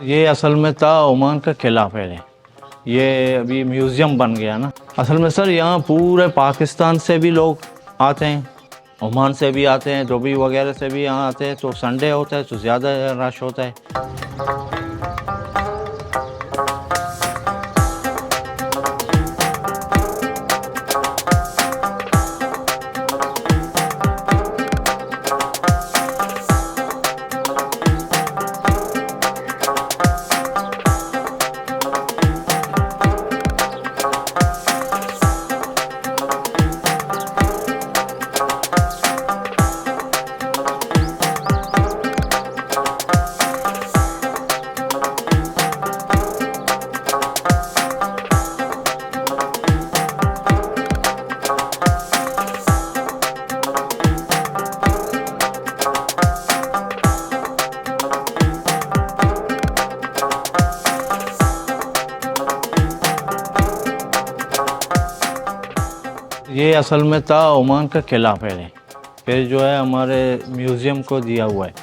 ये असल में था ओमान का किला पहले। ये अभी म्यूज़ियम बन गया ना। असल में सर यहाँ पूरे पाकिस्तान से भी लोग आते हैं, ओमान से भी आते हैं, दुबई वगैरह से भी यहाँ आते हैं। तो संडे होता है तो ज़्यादा रश होता है। ये असल में था ओमान का किला पहले, फिर जो है हमारे म्यूज़ियम को दिया हुआ है।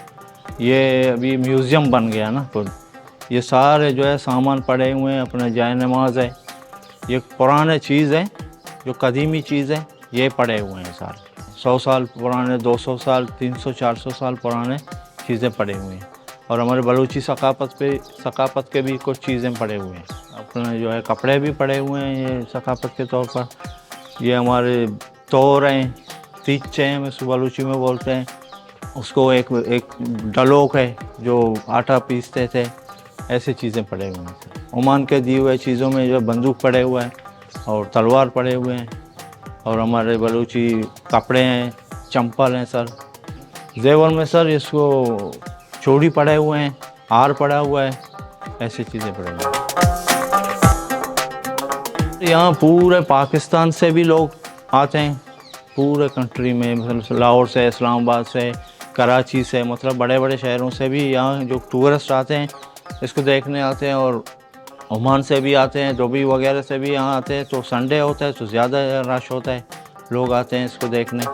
ये अभी म्यूज़ियम बन गया ना। तो ये सारे जो है सामान पड़े हुए हैं, अपना जाय नमाज है, ये पुराने चीज़ है, जो कदीमी चीज़ है, ये पड़े हुए हैं सारे। 100 साल पुराने, 200 साल, 300 400 साल पुराने चीज़ें पड़े हुए हैं। और हमारे बलूची सकाफ़त के भी कुछ चीज़ें पड़े हुए हैं। अपने जो है कपड़े भी पड़े हुए हैं ये सकाफ़त के तौर पर। ये हमारे तोर हैं, तीचे हैं, मैं बलूची में बोलते हैं उसको। एक डलोक है जो आटा पीसते थे। ऐसी चीज़ें पड़े हुए हैं। ओमान के दिए हुए चीज़ों में जो बंदूक पड़े हुए हैं और तलवार पड़े हुए हैं। और हमारे बलूची कपड़े हैं, चंपल हैं सर। जेवर में सर इसको चूड़ी पड़े हुए हैं, हार पड़ा हुआ है, ऐसी चीज़ें पड़े हुए हैं। यहाँ पूरे पाकिस्तान से भी लोग आते हैं, पूरे कंट्री में, मतलब लाहौर से, इस्लामाबाद से, कराची से, मतलब बड़े बड़े शहरों से भी यहाँ जो टूरिस्ट आते हैं इसको देखने आते हैं। और ओमान से भी आते हैं, दुबई वगैरह से भी यहाँ आते हैं। तो संडे होता है तो ज़्यादा रश होता है, लोग आते हैं इसको देखने।